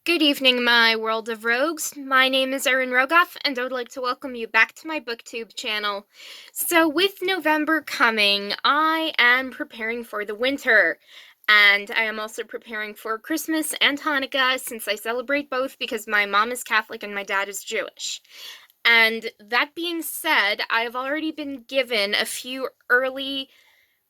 Good evening, my world of rogues. My name is Erin Rogoff, and I would like to welcome you back to my BookTube channel. So, with November coming, I am preparing for the winter, and I am also preparing for Christmas and Hanukkah since I celebrate both because my mom is Catholic and my dad is Jewish. And that being said, I have already been given a few early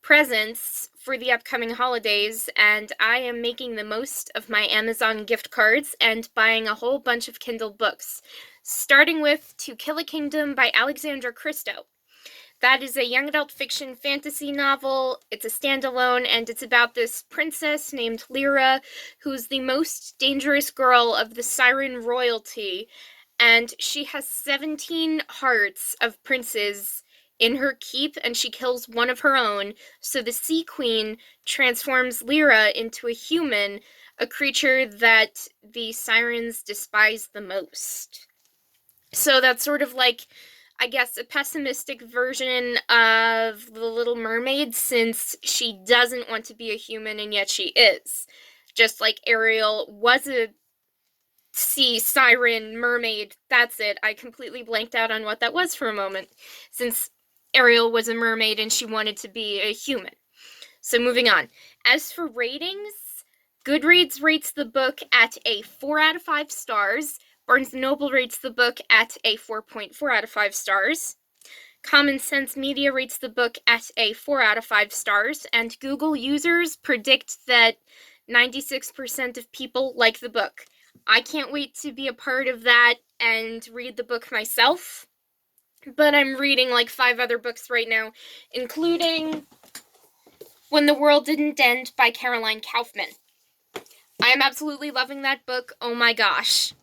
presents for the upcoming holidays, and I am making the most of my Amazon gift cards and buying a whole bunch of Kindle books, starting with To Kill a Kingdom by Alexandra Christo. That is a young adult fiction fantasy novel. It's a standalone, and it's about this princess named Lyra, who's the most dangerous girl of the Siren royalty, and she has 17 hearts of princes in her keep, and she kills one of her own. So the Sea Queen transforms Lyra into a human, a creature that the sirens despise the most. So that's sort of like, I guess, a pessimistic version of The Little Mermaid, since she doesn't want to be a human and yet she is. Just like Ariel was a sea siren mermaid. That's it. I completely blanked out on what that was for a moment, since Ariel was a mermaid and she wanted to be a human. So moving on. As for ratings, Goodreads rates the book at a 4 out of 5 stars. Barnes & Noble rates the book at a 4.4 out of 5 stars. Common Sense Media rates the book at a 4 out of 5 stars, and Google users predict that 96% of people like the book. I can't wait to be a part of that and read the book myself, but I'm reading like 5 other books right now, including When the World Didn't End by Caroline Kaufman. I am absolutely loving that book. Oh my gosh.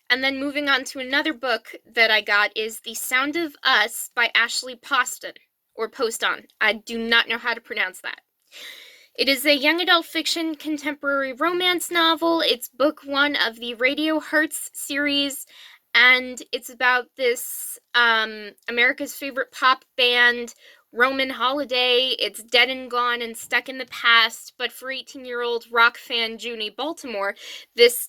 And then moving on to another book that I got is The Sound of Us by Ashley Poston, or Poston. I do not know how to pronounce that. It is a young adult fiction contemporary romance novel. It's book 1 of the Radio Hearts series, and it's about this America's favorite pop band, Roman Holiday. It's dead and gone and stuck in the past, but for 18-year-old rock fan Junie Baltimore, this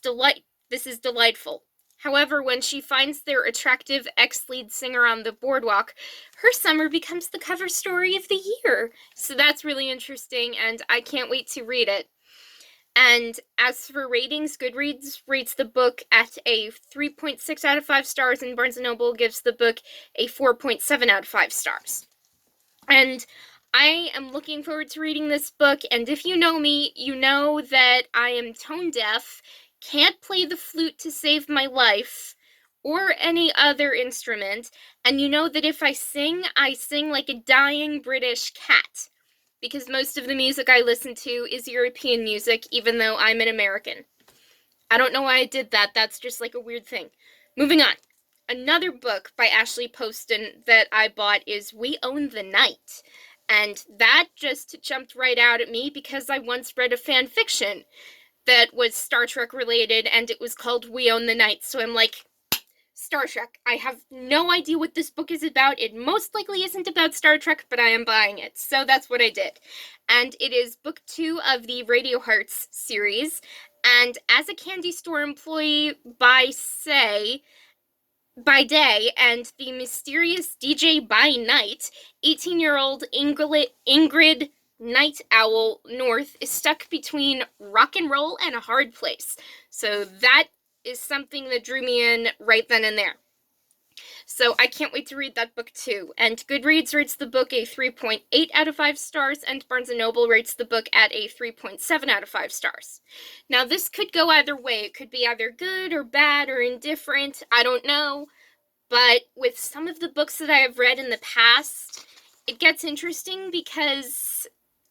is delightful. However, when she finds their attractive ex-lead singer on the boardwalk, her summer becomes the cover story of the year. So that's really interesting, and I can't wait to read it. And as for ratings, Goodreads rates the book at a 3.6 out of 5 stars, and Barnes & Noble gives the book a 4.7 out of 5 stars. And I am looking forward to reading this book, and if you know me, you know that I am tone deaf, can't play the flute to save my life, or any other instrument, and you know that if I sing like a dying British cat, because most of the music I listen to is European music, even though I'm an American. I don't know why I did that, that's just like a weird thing. Moving on. Another book by Ashley Poston that I bought is We Own the Night. And that just jumped right out at me because I once read a fan fiction that was Star Trek related, and it was called We Own the Night. So I'm like, Star Trek. I have no idea what this book is about. It most likely isn't about Star Trek, but I am buying it. So that's what I did. And it is book 2 of the Radio Hearts series. And as a candy store employee by day and the mysterious DJ by night, 18-year-old Ingrid Night Owl North is stuck between rock and roll and a hard place. So that is something that drew me in right then and there. So I can't wait to read that book too. And Goodreads rates the book a 3.8 out of 5 stars, and Barnes & Noble rates the book at a 3.7 out of 5 stars. Now this could go either way. It could be either good or bad or indifferent. I don't know. But with some of the books that I have read in the past, it gets interesting because,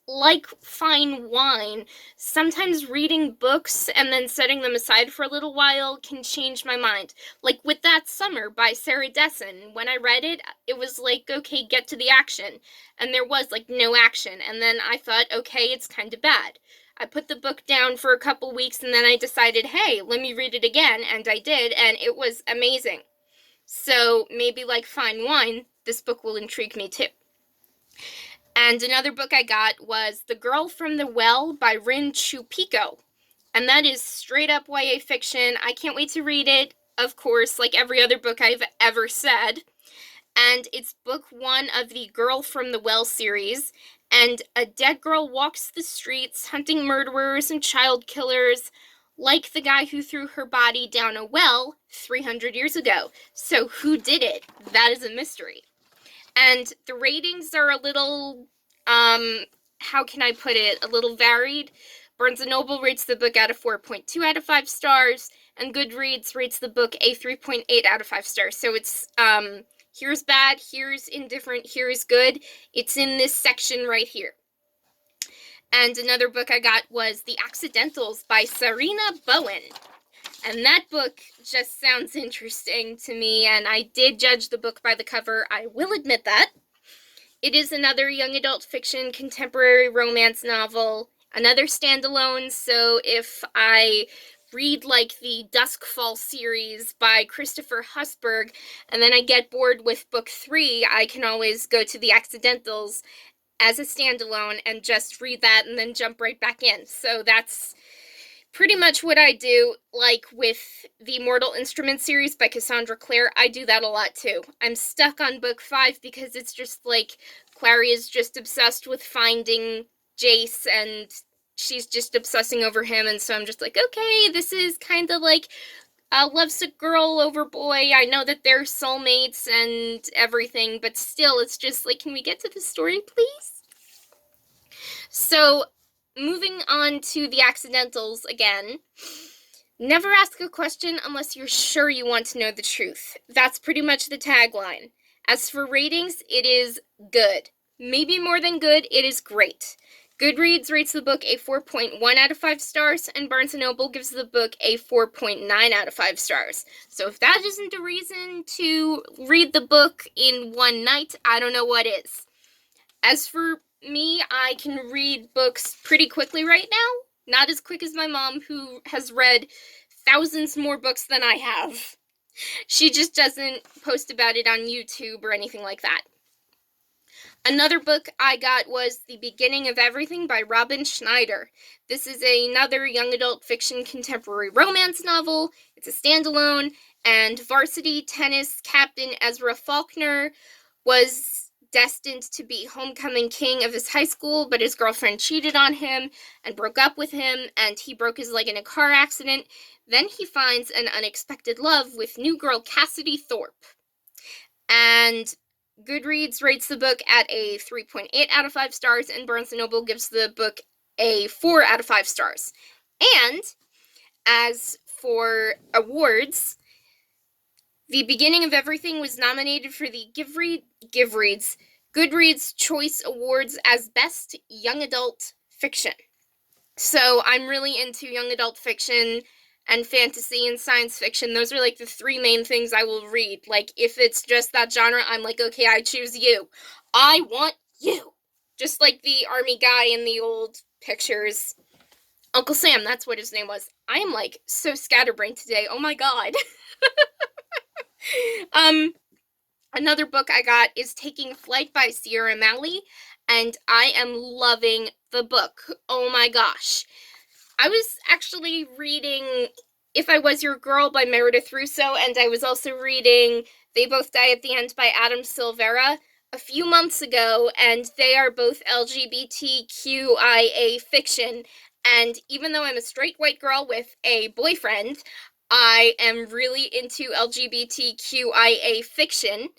like fine wine, sometimes reading books and then setting them aside for a little while can change my mind. Like with That Summer by Sarah Dessen. When I read it, it was like, okay, get to the action. And there was like no action. And then I thought, okay, it's kind of bad. I put the book down for a couple weeks and then I decided, hey, let me read it again. And I did, and it was amazing. So maybe like fine wine, this book will intrigue me too. And another book I got was The Girl from the Well by Rin Chupeco. and that is straight up YA fiction. I can't wait to read it, of course, like every other book I've ever said. And it's book 1 of the Girl from the Well series. And a dead girl walks the streets hunting murderers and child killers like the guy who threw her body down a well 300 years ago. So who did it? That is a mystery. And the ratings are a little, how can I put it, a little varied. Barnes & Noble rates the book at a 4.2 out of 5 stars, and Goodreads rates the book a 3.8 out of 5 stars. So it's, here's bad, here's indifferent, here's good. It's in this section right here. And another book I got was The Accidentals by Sarina Bowen. And that book just sounds interesting to me, and I did judge the book by the cover, I will admit that. It is another young adult fiction contemporary romance novel, another standalone, so if I read like the Duskfall series by Christopher Husberg, and then I get bored with book 3, I can always go to The Accidentals as a standalone and just read that and then jump right back in. So that's pretty much what I do. Like with the Mortal Instruments series by Cassandra Clare, I do that a lot too. I'm stuck on book 5 because it's just like Clary is just obsessed with finding Jace and she's just obsessing over him, and so I'm just like, okay, this is kind of like a lovesick girl over boy. I know that they're soulmates and everything, but still, it's just like, can we get to the story, please? So, moving on to The Accidentals again. Never ask a question unless you're sure you want to know the truth. That's pretty much the tagline. As for ratings, it is good. Maybe more than good, it is great. Goodreads rates the book a 4.1 out of 5 stars, and Barnes & Noble gives the book a 4.9 out of 5 stars. So if that isn't a reason to read the book in one night, I don't know what is. As for me, I can read books pretty quickly right now. Not as quick as my mom, who has read thousands more books than I have. She just doesn't post about it on YouTube or anything like that. Another book I got was The Beginning of Everything by Robin Schneider. This is another young adult fiction contemporary romance novel. It's a standalone, and varsity tennis captain Ezra Faulkner was destined to be homecoming king of his high school, but his girlfriend cheated on him and broke up with him, and he broke his leg in a car accident. Then he finds an unexpected love with new girl Cassidy Thorpe. And Goodreads rates the book at a 3.8 out of 5 stars, and Barnes & Noble gives the book a 4 out of 5 stars. And as for awards, The Beginning of Everything was nominated for the Goodreads Choice Awards as Best Young Adult Fiction. So I'm really into young adult fiction and fantasy and science fiction. Those are like the 3 main things I will read. Like, if it's just that genre, I'm like, okay, I choose you. I want you. Just like the army guy in the old pictures. Uncle Sam, that's what his name was. I am like so scatterbrained today. Oh my god. Another book I got is Taking Flight by Sierra Malley, and I am loving the book. Oh my gosh. I was actually reading If I Was Your Girl by Meredith Russo, and I was also reading They Both Die at the End by Adam Silvera a few months ago, and they are both LGBTQIA fiction, and even though I'm a straight white girl with a boyfriend, I am really into LGBTQIA fiction,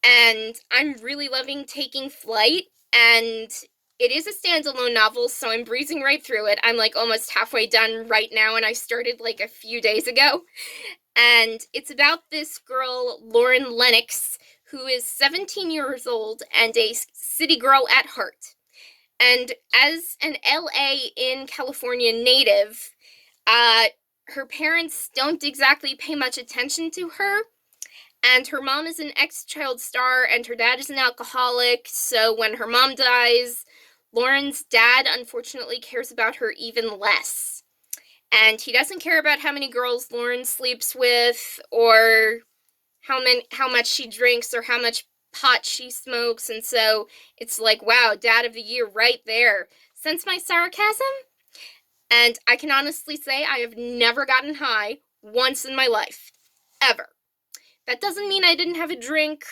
and I'm really loving Taking Flight, and it is a standalone novel, so I'm breezing right through it. I'm like almost halfway done right now, and I started like a few days ago. And it's about this girl, Lauren Lennox, who is 17 years old and a city girl at heart. And as an LA in California native, her parents don't exactly pay much attention to her. And her mom is an ex-child star, and her dad is an alcoholic, so when her mom dies, Lauren's dad unfortunately cares about her even less. And he doesn't care about how many girls Lauren sleeps with, or how much she drinks, or how much pot she smokes, and so it's like, wow, dad of the year right there. Sense my sarcasm? And I can honestly say I have never gotten high once in my life. Ever. That doesn't mean I didn't have a drink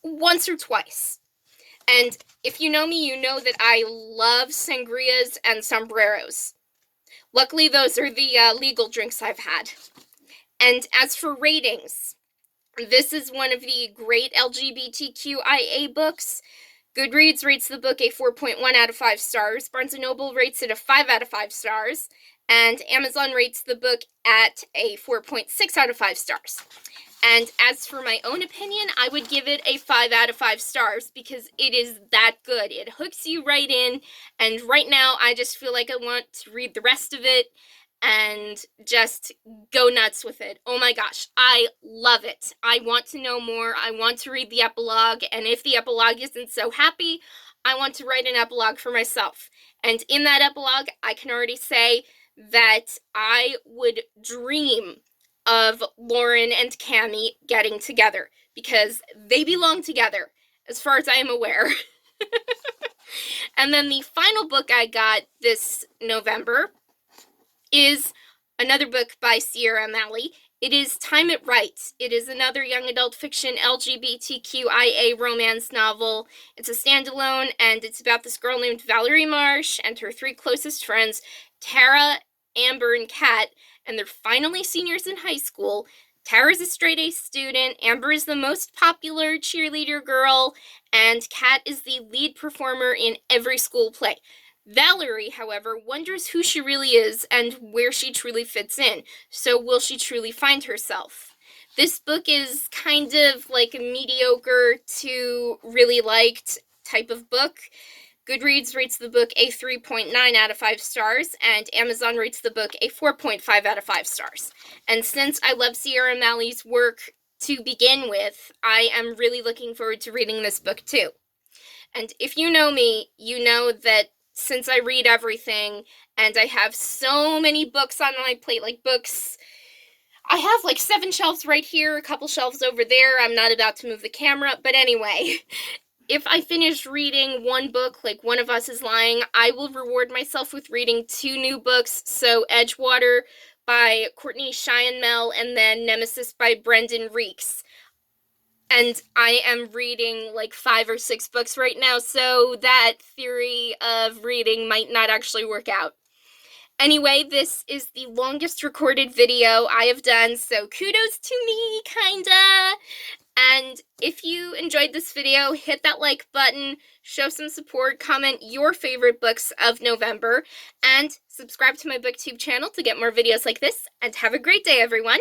once or twice. And if you know me, you know that I love sangrias and sombreros. Luckily, those are the legal drinks I've had. And as for ratings, this is one of the great LGBTQIA books. Goodreads rates the book a 4.1 out of 5 stars. Barnes & Noble rates it a 5 out of 5 stars. And Amazon rates the book at a 4.6 out of 5 stars. And as for my own opinion, I would give it a 5 out of 5 stars because it is that good. It hooks you right in, and right now I just feel like I want to read the rest of it and just go nuts with it. Oh my gosh, I love it. I want to know more. I want to read the epilogue, and if the epilogue isn't so happy, I want to write an epilogue for myself. And in that epilogue, I can already say that I would dream of Lauren and Cami getting together because they belong together, as far as I am aware. And then the final book I got this November is another book by Sierra Malley. It is Time It Right. It is another young adult fiction LGBTQIA romance novel. It's a standalone, and it's about this girl named Valerie Marsh and her 3 closest friends, Tara, Amber, and Kat, and they're finally seniors in high school. Tara's a straight-A student, Amber is the most popular cheerleader girl, and Kat is the lead performer in every school play. Valerie, however, wonders who she really is and where she truly fits in. So will she truly find herself? This book is kind of like a mediocre to really liked type of book. Goodreads rates the book a 3.9 out of 5 stars, and Amazon rates the book a 4.5 out of 5 stars. And since I love Sierra Malley's work to begin with, I am really looking forward to reading this book too. And if you know me, you know that since I read everything, and I have so many books on my plate, like books, I have like 7 shelves right here, a couple shelves over there. I'm not about to move the camera, but anyway, if I finish reading one book, like One of Us is Lying, I will reward myself with reading 2 new books. So Edgewater by Courtney Cheyenne-Mell, and then Nemesis by Brendan Reeks. And I am reading like 5 or 6 books right now, so that theory of reading might not actually work out. Anyway, this is the longest recorded video I have done, so kudos to me, kinda. And if you enjoyed this video, hit that like button, show some support, comment your favorite books of November, and subscribe to my BookTube channel to get more videos like this, and have a great day, everyone!